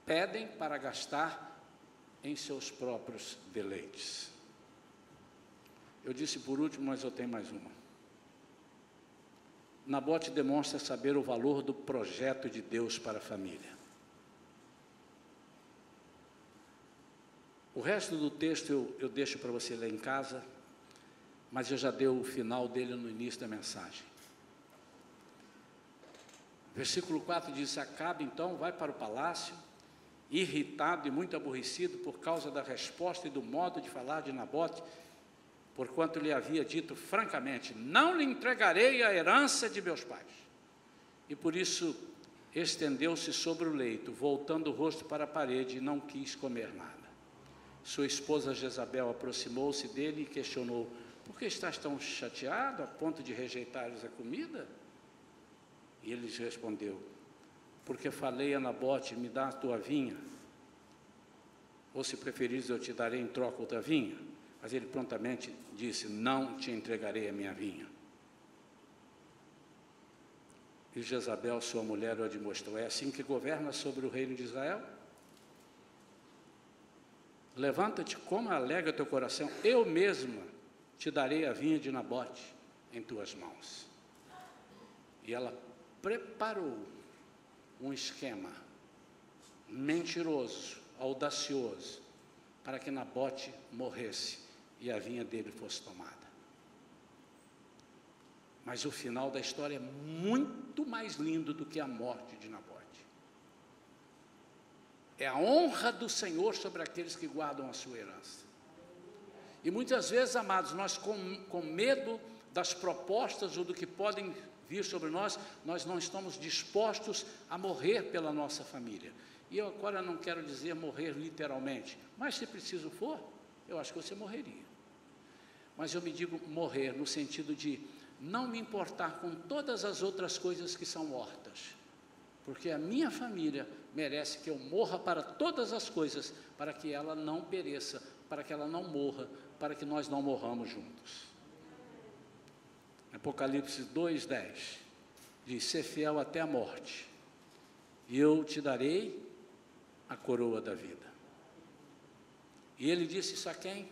Pedem para gastar em seus próprios deleites. Eu disse por último, mas eu tenho mais uma. Nabote demonstra saber o valor do projeto de Deus para a família. O resto do texto eu deixo para você ler em casa, mas eu já dei o final dele no início da mensagem. Versículo 4 diz, Acabe então vai para o palácio, irritado e muito aborrecido por causa da resposta e do modo de falar de Nabote, porquanto lhe havia dito francamente, não lhe entregarei a herança de meus pais. E por isso estendeu-se sobre o leito, voltando o rosto para a parede, e não quis comer nada. Sua esposa Jezabel aproximou-se dele e questionou, por que estás tão chateado a ponto de rejeitares a comida? E ele lhes respondeu, porque falei a Nabote, me dá a tua vinha, ou se preferires eu te darei em troca outra vinha. Mas ele prontamente disse, não te entregarei a minha vinha. E Jezabel, sua mulher, o admoestou, é assim que governa sobre o reino de Israel? Levanta-te, coma, alegra teu coração, eu mesma te darei a vinha de Nabote em tuas mãos. E ela preparou um esquema mentiroso, audacioso, para que Nabote morresse e a vinha dele fosse tomada. Mas o final da história é muito mais lindo do que a morte de Nabote. É a honra do Senhor sobre aqueles que guardam a sua herança. E muitas vezes, amados, nós com medo das propostas ou do que podem vir sobre nós, nós não estamos dispostos a morrer pela nossa família. E eu agora não quero dizer morrer literalmente, mas se preciso for, eu acho que você morreria. Mas eu me digo morrer no sentido de não me importar com todas as outras coisas que são mortas, porque a minha família merece que eu morra para todas as coisas, para que ela não pereça, para que ela não morra, para que nós não morramos juntos. Apocalipse 2:10 diz: ser fiel até a morte, e eu te darei a coroa da vida. E ele disse isso a quem?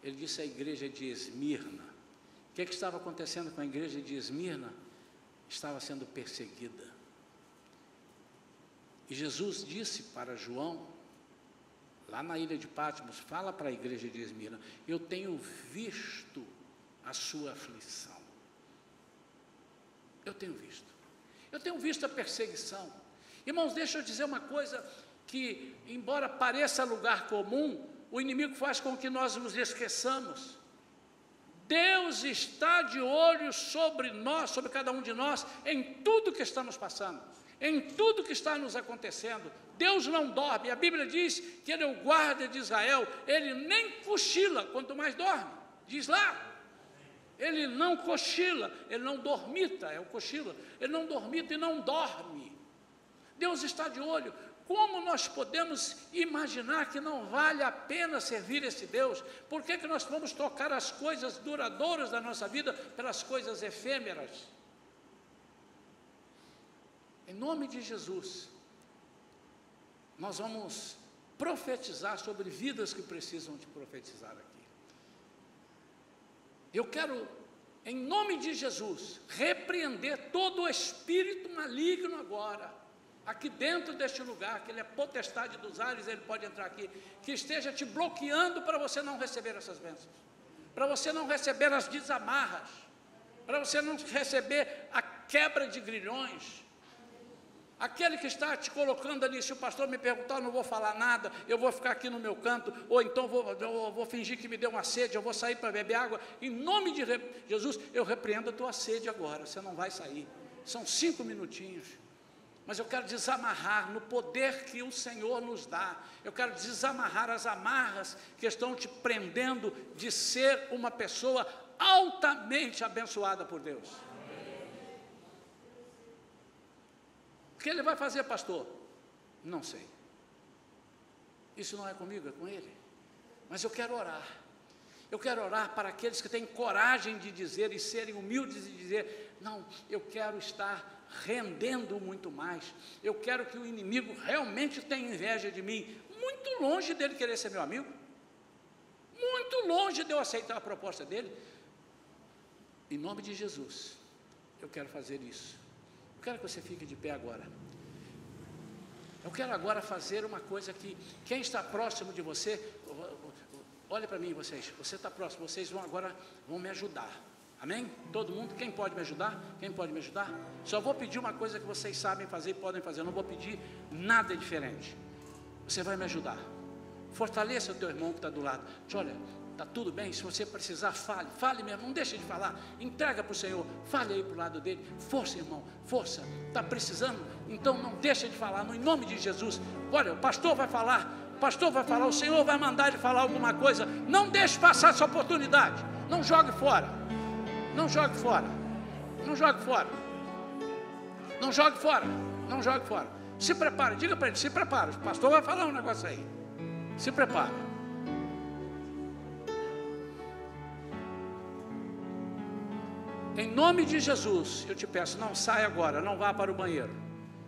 Ele disse à igreja de Esmirna. O que estava acontecendo com a igreja de Esmirna? Estava sendo perseguida. E Jesus disse para João, lá na ilha de Patmos, fala para a igreja de Esmirna: eu tenho visto a sua aflição. Eu tenho visto a perseguição. Irmãos, deixa eu dizer uma coisa, que embora pareça lugar comum, o inimigo faz com que nós nos esqueçamos. Deus está de olho sobre nós, sobre cada um de nós, em tudo que estamos passando, em tudo que está nos acontecendo. Deus não dorme. A Bíblia diz que Ele é o guarda de Israel, Ele nem cochila, quanto mais dorme, diz lá. Ele não cochila, Ele não dormita, é o cochila, Ele não dormita e não dorme. Deus está de olho. Como nós podemos imaginar que não vale a pena servir esse Deus? Por que nós vamos trocar as coisas duradouras da nossa vida pelas coisas efêmeras? Em nome de Jesus, nós vamos profetizar sobre vidas que precisam de profetizar aqui. Eu quero, em nome de Jesus, repreender todo o espírito maligno agora, aqui dentro deste lugar, que ele é potestade dos ares, ele pode entrar aqui, que esteja te bloqueando para você não receber essas bênçãos, para você não receber as desamarras, para você não receber a quebra de grilhões. Aquele que está te colocando ali, se o pastor me perguntar, eu não vou falar nada, eu vou ficar aqui no meu canto, ou então eu vou fingir que me deu uma sede, eu vou sair para beber água. Em nome de Jesus, eu repreendo a tua sede agora, você não vai sair. São 5 minutinhos. Mas eu quero desamarrar no poder que o Senhor nos dá. Eu quero desamarrar as amarras que estão te prendendo de ser uma pessoa altamente abençoada por Deus. O que ele vai fazer, pastor? Não sei. Isso não é comigo, é com ele. Mas eu quero orar. Eu quero orar para aqueles que têm coragem de dizer e serem humildes e dizer: não, eu quero estar rendendo muito mais. Eu quero que o inimigo realmente tenha inveja de mim. Muito longe dele querer ser meu amigo. Muito longe de eu aceitar a proposta dele. Em nome de Jesus, eu quero fazer isso. Eu quero que você fique de pé agora. Eu quero agora fazer uma coisa que quem está próximo de você, olha para mim vocês, você está próximo, vocês agora vão me ajudar. Amém? Todo mundo, quem pode me ajudar? Quem pode me ajudar? Só vou pedir uma coisa que vocês sabem fazer e podem fazer, eu não vou pedir nada diferente. Você vai me ajudar. Fortaleça o teu irmão que está do lado. Olha, está tudo bem, se você precisar, fale mesmo, não deixe de falar, entrega para o Senhor, fale aí para o lado dele, força irmão, força, está precisando, então não deixe de falar, em nome de Jesus. Olha, o pastor vai falar, o Senhor vai mandar ele falar alguma coisa, não deixe passar essa oportunidade, não jogue fora, não jogue fora, não jogue fora, não jogue fora, não jogue fora, se prepare, diga para ele, se prepara, o pastor vai falar um negócio aí, se prepara. Em nome de Jesus, eu te peço, não saia agora, não vá para o banheiro,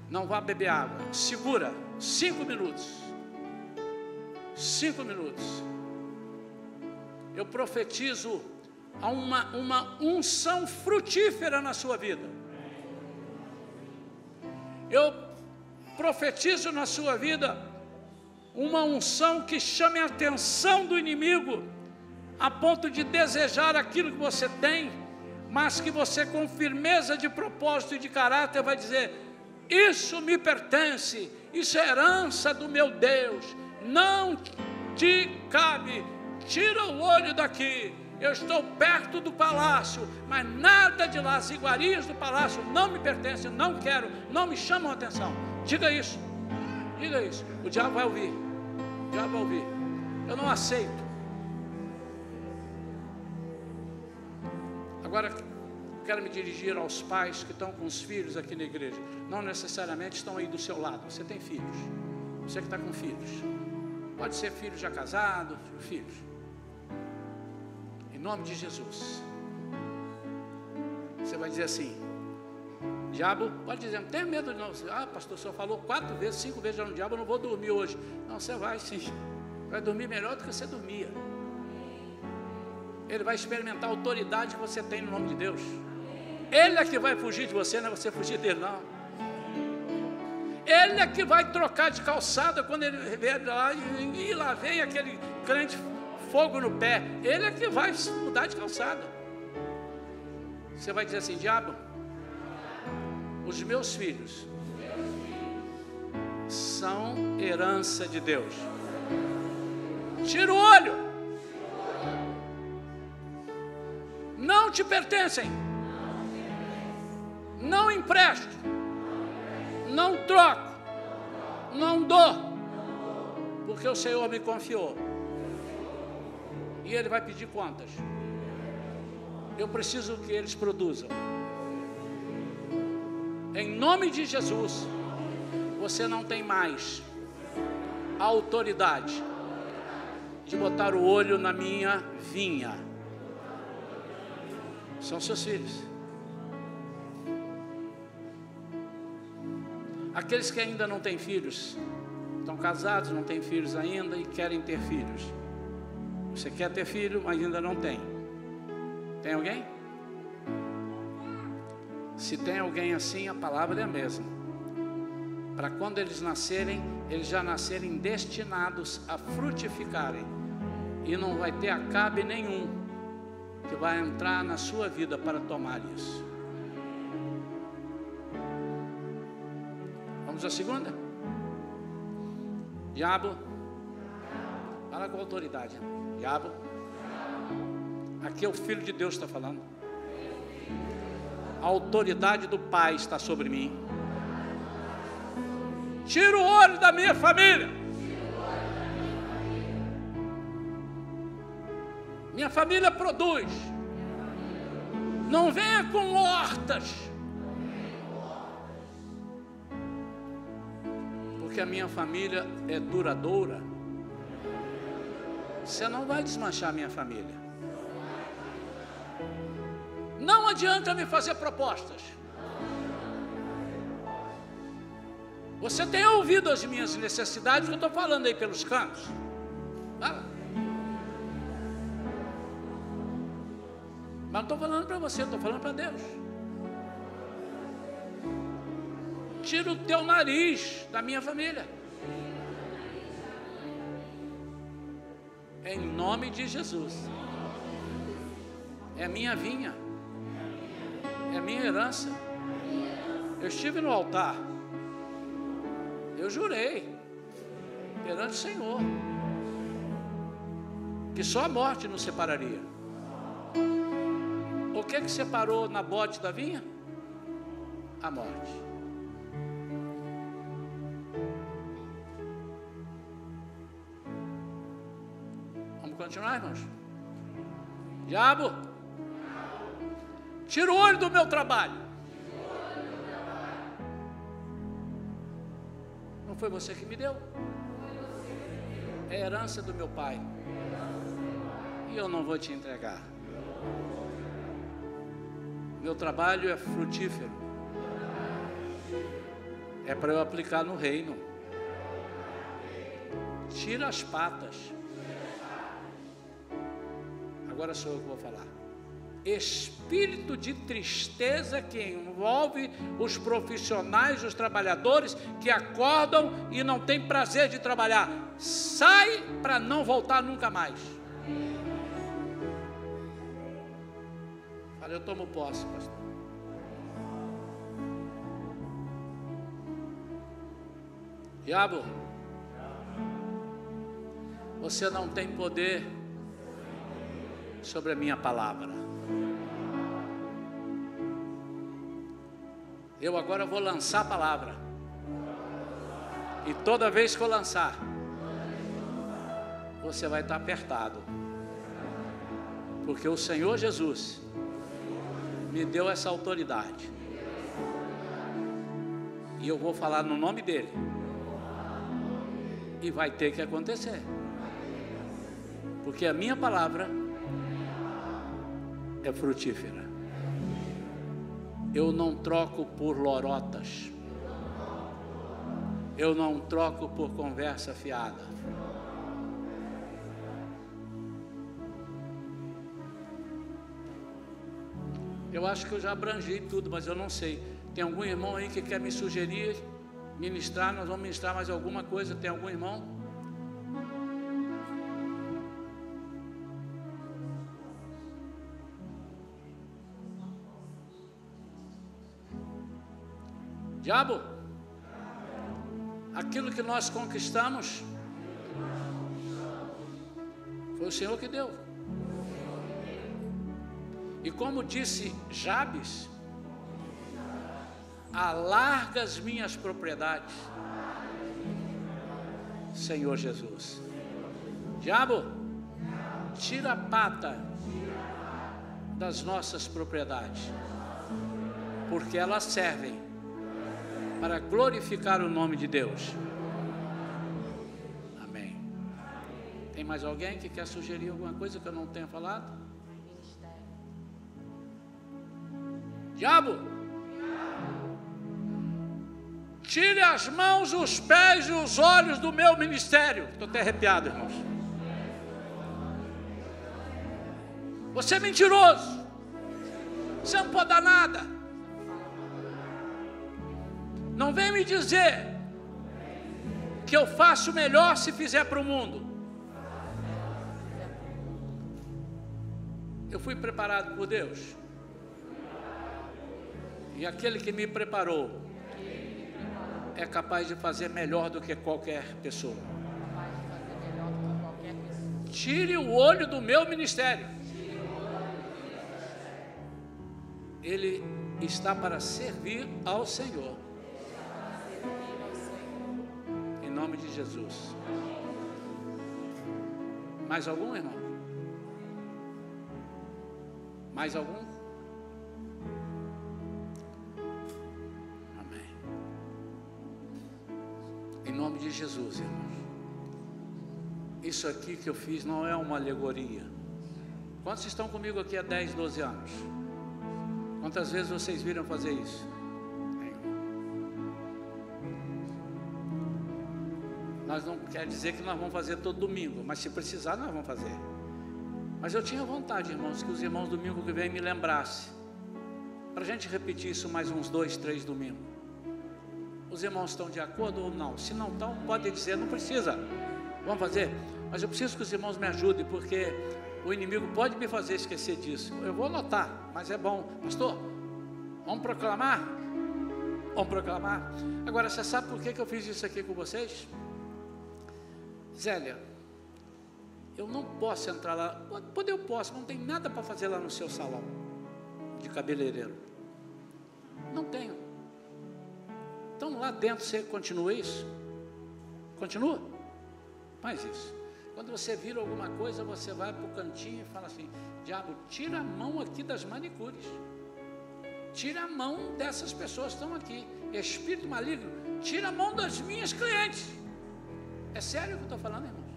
não vá beber água, segura 5 minutos, 5 minutos, eu profetizo Há uma unção frutífera na sua vida. Eu profetizo na sua vida uma unção que chame a atenção do inimigo, a ponto de desejar aquilo que você tem, mas que você, com firmeza de propósito e de caráter, vai dizer: isso me pertence, isso é herança do meu Deus, não te cabe, tira o olho daqui. Eu estou perto do palácio, mas nada de lá, as iguarias do palácio não me pertencem, não quero, não me chamam a atenção. Diga isso, diga isso. O diabo vai ouvir, o diabo vai ouvir. Eu não aceito. Agora, quero me dirigir aos pais que estão com os filhos aqui na igreja. Não necessariamente estão aí do seu lado. Você tem filhos, você que está com filhos. Pode ser filho já casado, filhos. Em nome de Jesus, você vai dizer assim: diabo, pode dizer, não tenha medo não. Ah, pastor, o senhor falou 4 vezes, 5 vezes já no diabo, eu não vou dormir hoje. Não, você vai sim, vai dormir melhor do que você dormia. Ele vai experimentar a autoridade que você tem no nome de Deus. Ele é que vai fugir de você, não é você fugir dele não. Ele é que vai trocar de calçada quando ele vier lá, e lá vem aquele crente fogo no pé. Ele é que vai mudar de calçada. Você vai dizer assim: diabo, os meus filhos são herança de Deus. Tira o olho. Não te pertencem. Não empresto. Não troco. Não dou. Porque o Senhor me confiou. E Ele vai pedir contas. Eu preciso que eles produzam. Em nome de Jesus, você não tem mais a autoridade de botar o olho na minha vinha. São seus filhos. Aqueles que ainda não têm filhos, estão casados, não têm filhos ainda e querem ter filhos. Você quer ter filho, mas ainda não tem. Tem alguém? Se tem alguém assim, a palavra é a mesma. Para quando eles nascerem, eles já nascerem destinados a frutificarem. E não vai ter acabe nenhum que vai entrar na sua vida para tomar isso. Vamos à segunda? Diabo, fala com autoridade. Diabo, aqui é o Filho de Deus que está falando. A autoridade do Pai está sobre mim. Tira o olho da minha família. Minha família produz. Não venha com hortas. Porque a minha família é duradoura. Você não vai desmanchar a minha família. Não adianta me fazer propostas. Você tem ouvido as minhas necessidades que eu estou falando aí pelos cantos. Fala. Mas não estou falando para você, estou falando para Deus. Tira o teu nariz da minha família. Em nome de Jesus. É minha vinha. É minha herança. Eu estive no altar. Eu jurei perante o Senhor que só a morte nos separaria. O que separou Nabote da vinha? A morte. Vamos continuar, irmãos? Diabo, tira o olho do meu trabalho. Não foi você que me deu? É herança do meu pai. E eu não vou te entregar. Meu trabalho é frutífero. É para eu aplicar no reino. Tira as patas. Agora sou eu que vou falar. espírito de tristeza que envolve os profissionais, os trabalhadores que acordam e não têm prazer de trabalhar. Sai para não voltar nunca mais. Fala, eu tomo posse, pastor. Diabo, você não tem poder sobre a minha palavra. Eu agora vou lançar a palavra. E toda vez que eu lançar, você vai estar apertado. Porque o Senhor Jesus me deu essa autoridade. E eu vou falar no nome dele. E vai ter que acontecer. Porque a minha palavra é frutífera. Eu não troco por lorotas. Eu não troco por conversa fiada. Eu acho que eu já abrangi tudo, mas eu não sei. Tem algum irmão aí que quer me sugerir ministrar? Nós vamos ministrar mais alguma coisa. Tem algum irmão? Diabo, aquilo que nós conquistamos foi o Senhor que deu. E como disse Jabes, alarga as minhas propriedades, Senhor Jesus. Diabo, tira a pata das nossas propriedades, porque elas servem para glorificar o nome de Deus. Amém. Tem mais alguém que quer sugerir alguma coisa que eu não tenha falado? Diabo, tire as mãos, os pés e os olhos do meu ministério. Estou até arrepiado, irmãos. Você é mentiroso. Você não pode dar nada. Não vem me dizer que eu faço melhor se fizer para o mundo. Eu fui preparado por Deus. E aquele que me preparou é capaz de fazer melhor do que qualquer pessoa. Tire o olho do meu ministério. Ele está para servir ao Senhor. Em nome de Jesus. Mais algum, irmão? Mais algum? Amém. Em nome de Jesus, irmãos. Isso aqui que eu fiz não é uma alegoria. Quantos estão comigo aqui há 10, 12 anos? Quantas vezes vocês viram fazer isso? Nós não quer dizer que nós vamos fazer todo domingo, mas se precisar nós vamos fazer. Mas eu tinha vontade, irmãos, que os irmãos domingo que vem me lembrassem, para a gente repetir isso mais uns 2, 3 domingos. Os irmãos estão de acordo ou não? Se não estão, pode dizer, não precisa, vamos fazer. Mas eu preciso que os irmãos me ajudem, porque o inimigo pode me fazer esquecer disso. Eu vou anotar, mas é bom. Pastor, vamos proclamar? Vamos proclamar. Agora, você sabe por que eu fiz isso aqui com vocês? Zélia, eu não posso entrar lá. Poder eu posso, não tem nada para fazer lá no seu salão de cabeleireiro. Não tenho. Então lá dentro você continua isso? Continua? Faz isso. Quando você vira alguma coisa, você vai para o cantinho e fala assim: diabo, tira a mão aqui das manicures. Tira a mão dessas pessoas que estão aqui. Espírito maligno, tira a mão das minhas clientes. É sério o que eu estou falando, irmãos?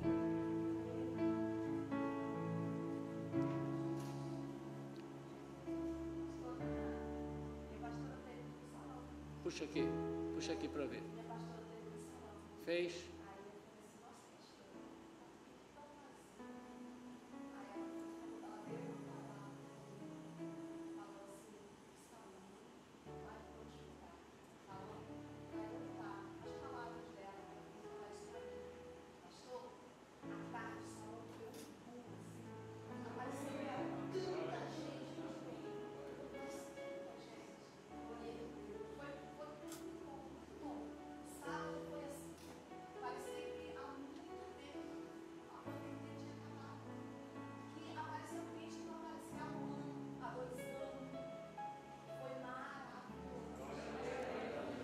Puxa aqui para ver. Fez?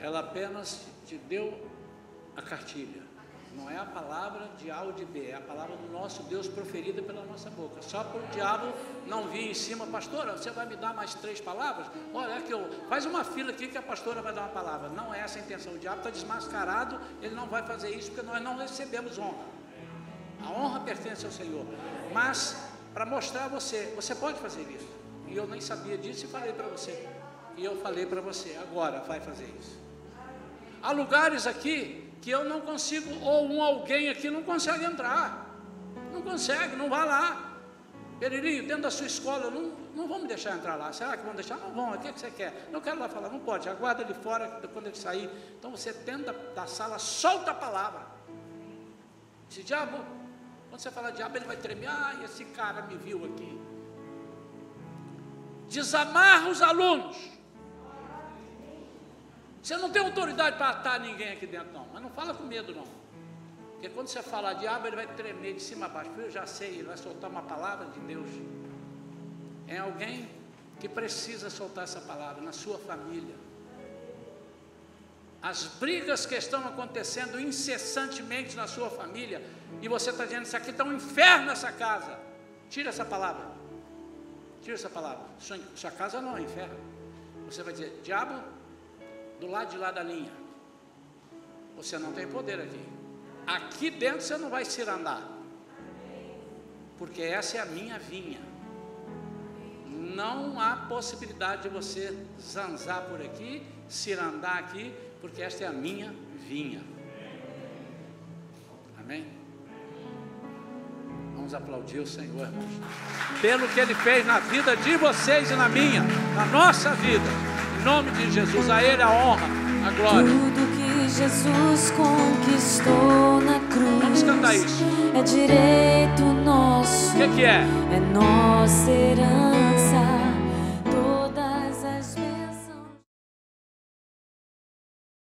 ela apenas te deu a cartilha. Não é a palavra de A ou de B, é a palavra do nosso Deus proferida pela nossa boca. Só para o diabo não vir em cima, pastora, você vai me dar mais 3 palavras? Olha que faz uma fila aqui que a pastora vai dar uma palavra. Não é essa a intenção. O diabo está desmascarado, ele não vai fazer isso porque nós não recebemos honra. A honra pertence ao Senhor. Mas para mostrar a você, você pode fazer isso. E eu nem sabia disso e falei para você. E eu falei para você, agora vai fazer isso. Há lugares aqui que eu não consigo, ou alguém aqui não consegue entrar, não consegue, não vai lá. Peririnho, dentro da sua escola, não vão me deixar entrar lá. Será que vão deixar? Não vão, o que você quer? Não quero lá falar, não pode, aguarda ele fora quando ele sair. Então você dentro da sala, solta a palavra. Esse diabo, quando você fala diabo, ele vai tremer, esse cara me viu aqui. Desamarra os alunos. Você não tem autoridade para atar ninguém aqui dentro, não. Mas não fala com medo, não. Porque quando você fala diabo, ele vai tremer de cima a baixo. Eu já sei, ele vai soltar uma palavra de Deus. É alguém que precisa soltar essa palavra na sua família. As brigas que estão acontecendo incessantemente na sua família, e você está dizendo, isso aqui está um inferno essa casa. Tira essa palavra. Tira essa palavra. Sua casa não é um inferno. Você vai dizer, diabo, do lado de lá da linha, você não tem poder aqui. Aqui dentro você não vai cirandar, porque essa é a minha vinha. Não há possibilidade de você zanzar por aqui, cirandar aqui, porque esta é a minha vinha. Amém? Vamos aplaudir o Senhor, irmãos, pelo que Ele fez na vida de vocês e na minha, na nossa vida. Em nome de Jesus, a Ele a honra, a glória. Tudo que Jesus conquistou na cruz, vamos cantar isso. É direito nosso. O que é? É nossa herança.